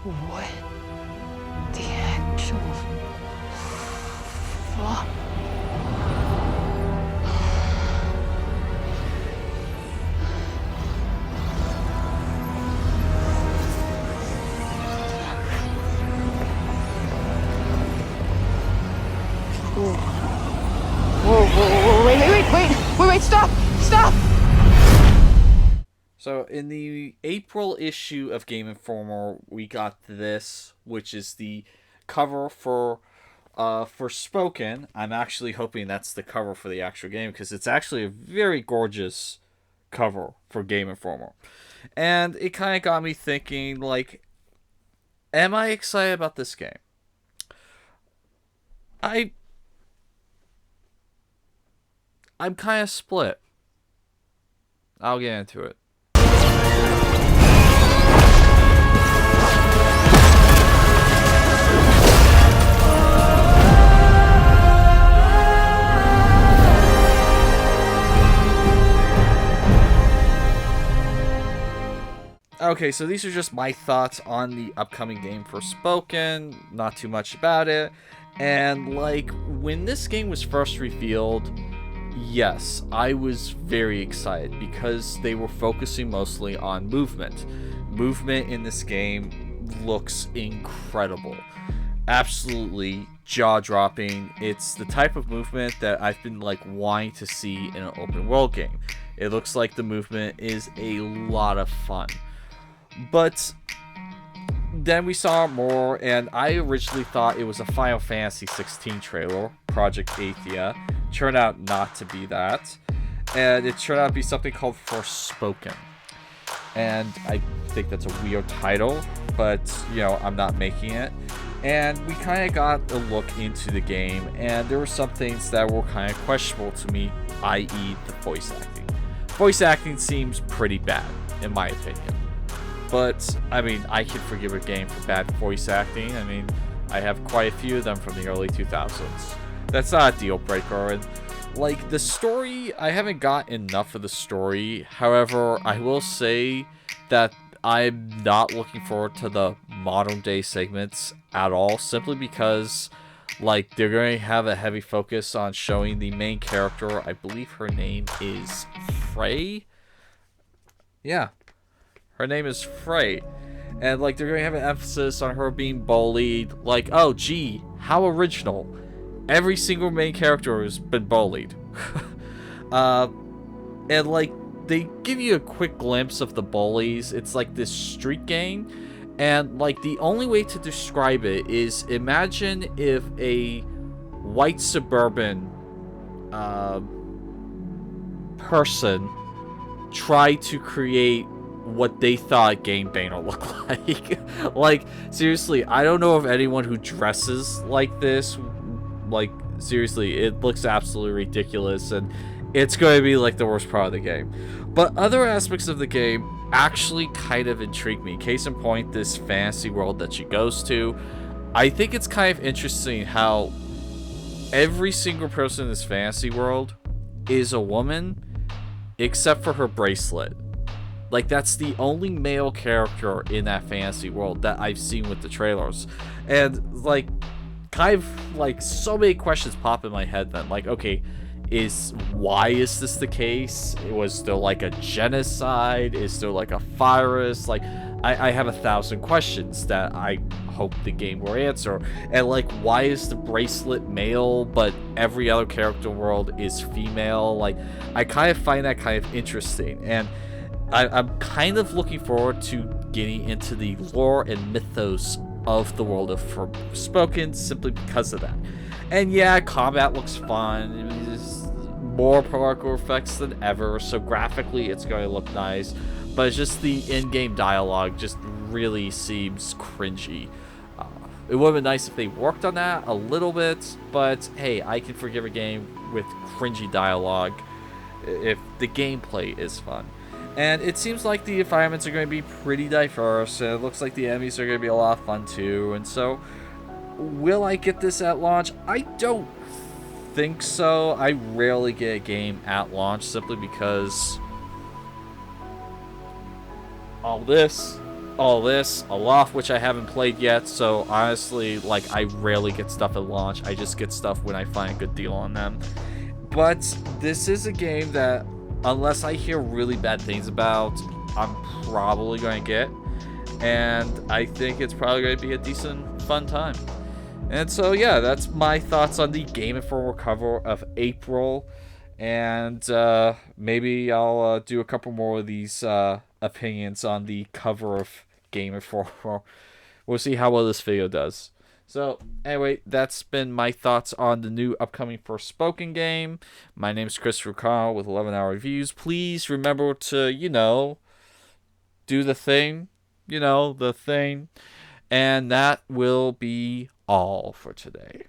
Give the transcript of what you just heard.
What the actual fuck? Whoa, wait, stop! So in the April issue of Game Informer, we got this, which is the cover for Forspoken. I'm actually hoping that's the cover for the actual game because it's actually a very gorgeous cover for Game Informer. And it kind of got me thinking, like, am I excited about this game? I'm kind of split. I'll get into it. Okay, so these are just my thoughts on the upcoming game Forspoken. Not too much about it. And, like, when this game was first revealed, yes, I was very excited because they were focusing mostly on movement. Movement in this game looks incredible. Absolutely jaw-dropping. It's the type of movement that I've been, like, wanting to see in an open world game. It looks like the movement is a lot of fun. But then we saw more, and I originally thought it was a Final Fantasy 16 trailer, Project Athia. Turned out not to be that. And it turned out to be something called Forspoken. And I think that's a weird title, but, you know, I'm not making it. And we kind of got a look into the game, and there were some things that were kind of questionable to me, i.e. the voice acting. Voice acting seems pretty bad, in my opinion. But, I mean, I can forgive a game for bad voice acting. I mean, I have quite a few of them from the early 2000s. That's not a deal breaker. And, like, the story, I haven't got enough of the story. However, I will say that I'm not looking forward to the modern day segments at all. Simply because, like, they're going to have a heavy focus on showing the main character. I believe her name is Frey. Yeah. Her name is Frey. And, like, they're going to have an emphasis on her being bullied. Like, oh, gee, how original. Every single main character has been bullied. And, like, they give you a quick glimpse of the bullies. It's like this street gang. And, like, the only way to describe it is imagine if a white suburban person tried to create what they thought gangbang would look like. Like, seriously, I don't know of anyone who dresses like this. Like, seriously, it looks absolutely ridiculous, and it's going to be, like, the worst part of the game. But other aspects of the game actually kind of intrigue me. Case in point, this fantasy world that she goes to. I think it's kind of interesting how every single person in this fantasy world is a woman, except for her bracelet. Like, that's the only male character in that fantasy world that I've seen with the trailers. And, like, kind of, like, so many questions pop in my head then. Like, okay, why is this the case? Was there, like, a genocide? Is there, like, a virus? Like, I have 1,000 questions that I hope the game will answer. And, like, why is the bracelet male, but every other character in the world is female? Like, I kind of find that kind of interesting. And I'm kind of looking forward to getting into the lore and mythos of the world of Forspoken simply because of that. And yeah, combat looks fun. There's more particle effects than ever, so graphically it's going to look nice. But it's just the in-game dialogue just really seems cringy. It would have been nice if they worked on that a little bit, but hey, I can forgive a game with cringy dialogue if the gameplay is fun. And it seems like the environments are going to be pretty diverse, and it looks like the enemies are going to be a lot of fun too. And so, will I get this at launch? I don't think so. I rarely get a game at launch simply because all this all this, a lot which I haven't played yet, so honestly, like, I rarely get stuff at launch. I just get stuff when I find a good deal on them. But this is a game that, unless I hear really bad things about, I'm probably going to get. And I think it's probably going to be a decent, fun time. And so, yeah, that's my thoughts on the Game Informer cover of April. And maybe I'll do a couple more of these opinions on the cover of Game Informer. We'll see how well this video does. So, anyway, that's been my thoughts on the new upcoming Forspoken game. My name is Christopher Connell with 11-Hour Reviews. Please remember to, do the thing. The thing. And that will be all for today.